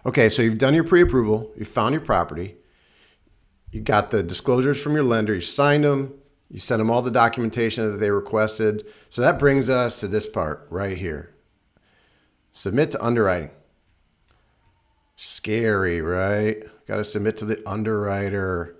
Okay, so you've done your pre-approval, you found your property, you got the disclosures from your lender, you signed them, you sent them all the documentation that they requested. So that brings us to this part right here. Submit to underwriting. Scary, right? Got to submit to the underwriter.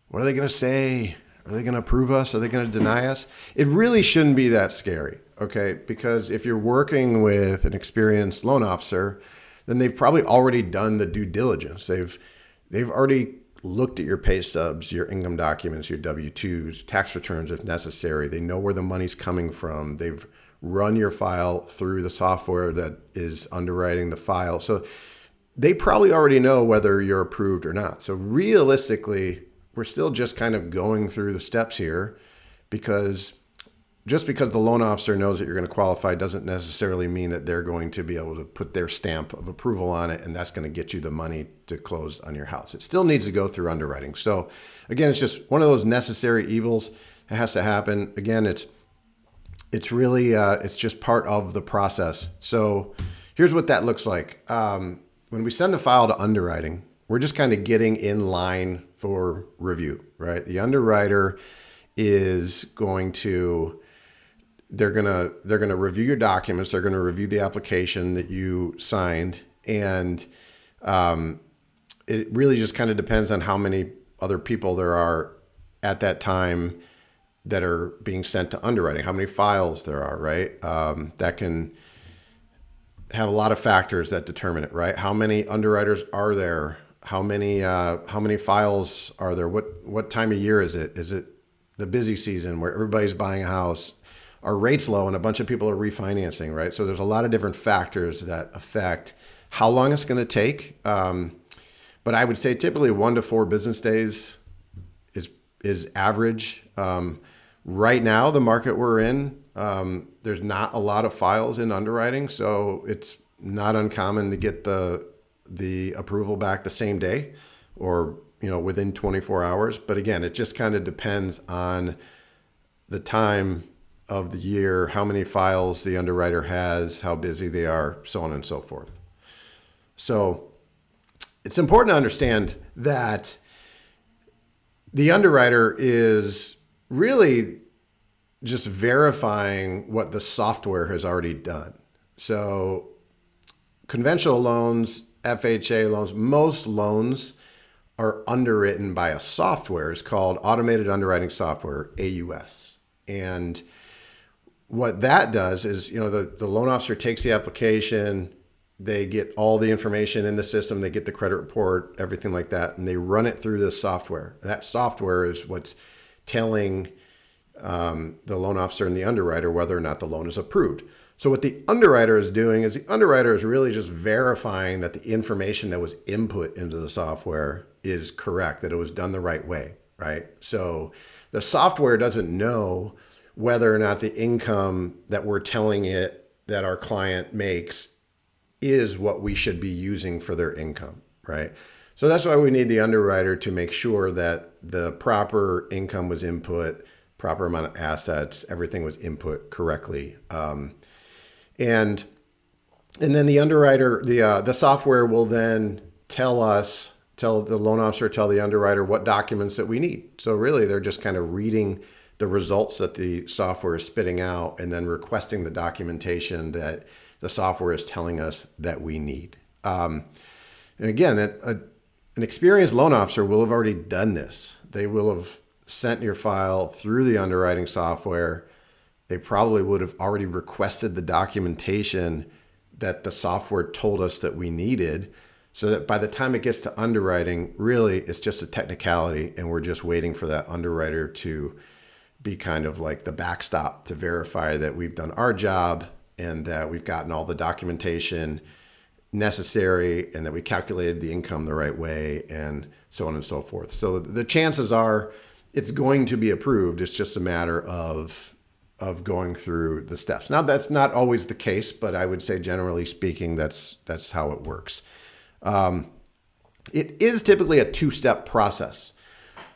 What are they going to say? Are they going to approve us? Are they going to deny us? It really shouldn't be that scary, okay? Because if you're working with an experienced loan officer, then they've probably already done the due diligence. They've already looked at your pay stubs, your income documents, your W-2s, tax returns if necessary. They know where the money's coming from. They've run your file through the software that is underwriting the file. So they probably already know whether you're approved or not. So realistically, we're still just kind of going through the steps here, because just because the loan officer knows that you're going to qualify doesn't necessarily mean that they're going to be able to put their stamp of approval on it and that's going to get you the money to close on your house. It still needs to go through underwriting. So again, it's just one of those necessary evils. It has to happen. Again, it's really, it's just part of the process. So here's what that looks like. When we send the file to underwriting, we're just kind of getting in line for review, right? The underwriter is going to, they're going to review your documents. They're going to review the application that you signed. And it really just kind of depends on how many other people there are at that time that are being sent to underwriting, how many files there are, right? That can have a lot of factors that determine it, right? How many underwriters are there? How many files are there? What time of year is it? Is it the busy season where everybody's buying a house? Are rates low and a bunch of people are refinancing, right? So there's a lot of different factors that affect how long it's going to take. But I would say typically 1 to 4 business days is average. Right now, the market we're in, there's not a lot of files in underwriting, so it's not uncommon to get the approval back the same day or within 24 hours. But again, it just kind of depends on the time of the year, how many files the underwriter has, how busy they are, so on and so forth. So it's important to understand that the underwriter is really just verifying what the software has already done. So conventional loans, FHA loans, most loans are underwritten by a software. It's called Automated Underwriting Software, AUS. And what that does is, the loan officer takes the application, they get all the information in the system, they get the credit report, everything like that, and they run it through the software. And that software is what's telling the loan officer and the underwriter whether or not the loan is approved. So what the underwriter is doing is the underwriter is really just verifying that the information that was input into the software is correct, that it was done the right way, right? So the software doesn't know whether or not the income that we're telling it that our client makes is what we should be using for their income, right? So that's why we need the underwriter to make sure that the proper income was input, proper amount of assets, everything was input correctly. And then the underwriter, the software will then tell the loan officer, tell the underwriter what documents that we need. So really they're just kind of reading the results that the software is spitting out and then requesting the documentation that the software is telling us that we need. And again, an experienced loan officer will have already done this. They will have sent your file through the underwriting software. They probably would have already requested the documentation that the software told us that we needed, so that by the time it gets to underwriting, really it's just a technicality and we're just waiting for that underwriter to be kind of like the backstop to verify that we've done our job and that we've gotten all the documentation necessary and that we calculated the income the right way and so on and so forth. So the chances are it's going to be approved. It's just a matter of going through the steps. Now, that's not always the case, but I would say generally speaking, that's how it works. It is typically a 2-step process.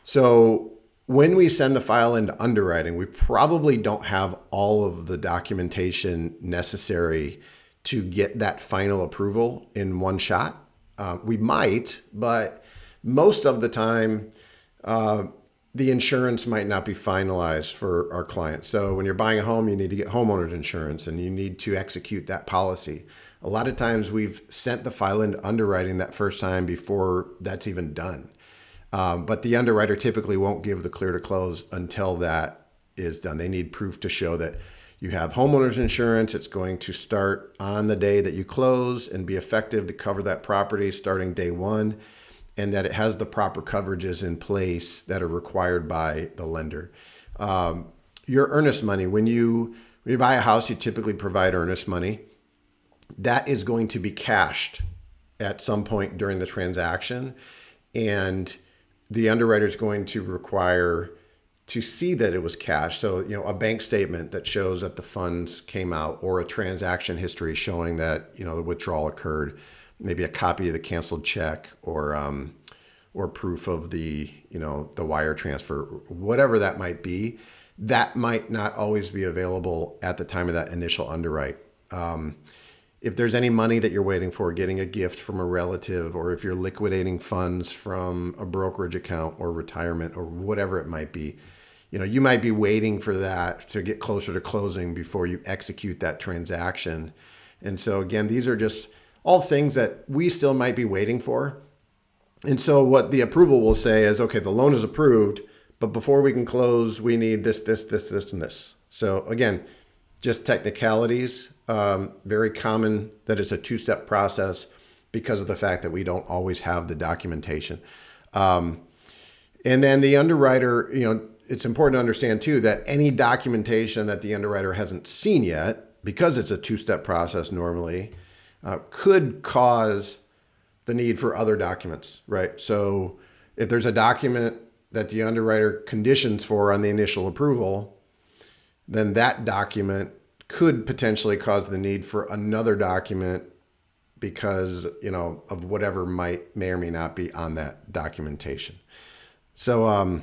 So when we send the file into underwriting, we probably don't have all of the documentation necessary to get that final approval in one shot. We might, but most of the time, the insurance might not be finalized for our clients. So when you're buying a home, you need to get homeowners insurance and you need to execute that policy. A lot of times we've sent the file into underwriting that first time before that's even done. But the underwriter typically won't give the clear to close until that is done. They need proof to show that you have homeowners insurance. It's going to start on the day that you close and be effective to cover that property starting day one, and that it has the proper coverages in place that are required by the lender. Your earnest money, when you buy a house, you typically provide earnest money. That is going to be cashed at some point during the transaction, and the underwriter is going to require to see that it was cash. So, a bank statement that shows that the funds came out, or a transaction history showing that, the withdrawal occurred, maybe a copy of the canceled check, or proof of the wire transfer, whatever that might be. That might not always be available at the time of that initial underwrite. If there's any money that you're waiting for, getting a gift from a relative, or if you're liquidating funds from a brokerage account or retirement or whatever it might be, you might be waiting for that to get closer to closing before you execute that transaction. And so again, these are just all things that we still might be waiting for. And so what the approval will say is, okay, the loan is approved, but before we can close, we need this, and this. So again, just technicalities. Very common that it's a two-step process because of the fact that we don't always have the documentation. And then the underwriter, it's important to understand too that any documentation that the underwriter hasn't seen yet, because it's a two-step process normally, could cause the need for other documents, right? So if there's a document that the underwriter conditions for on the initial approval, then that document could potentially cause the need for another document because, of whatever may or may not be on that documentation. So,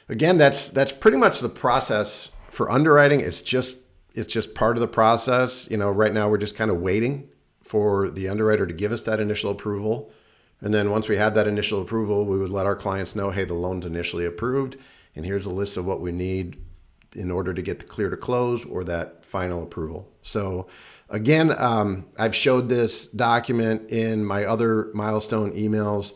again, that's pretty much the process for underwriting. It's just part of the process. Right now we're just kind of waiting for the underwriter to give us that initial approval. And then once we have that initial approval, we would let our clients know, hey, the loan's initially approved, and here's a list of what we need in order to get the clear to close or that final approval. So again, I've showed this document in my other milestone emails.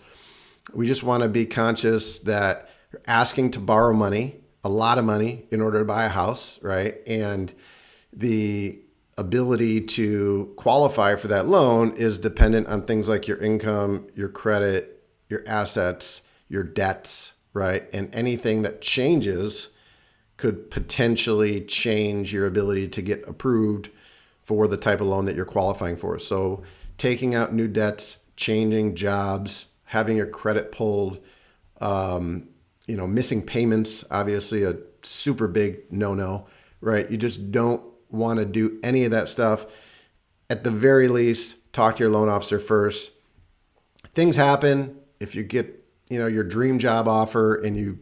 We just want to be conscious that you're asking to borrow money, a lot of money, in order to buy a house, right? And the ability to qualify for that loan is dependent on things like your income, your credit, your assets, your debts, right? And anything that changes could potentially change your ability to get approved for the type of loan that you're qualifying for. So taking out new debts, changing jobs, having your credit pulled, missing payments, obviously a super big no-no, right? You just don't want to do any of that stuff. At the very least, talk to your loan officer first. Things happen. If you get, your dream job offer and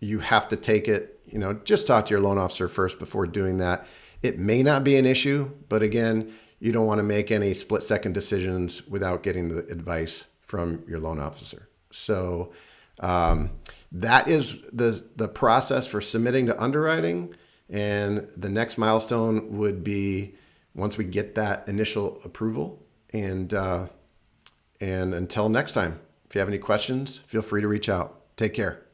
you have to take it, just talk to your loan officer first before doing that. It may not be an issue, but again, you don't want to make any split-second decisions without getting the advice from your loan officer. So that is the process for submitting to underwriting. And the next milestone would be once we get that initial approval. And until next time, if you have any questions, feel free to reach out. Take care.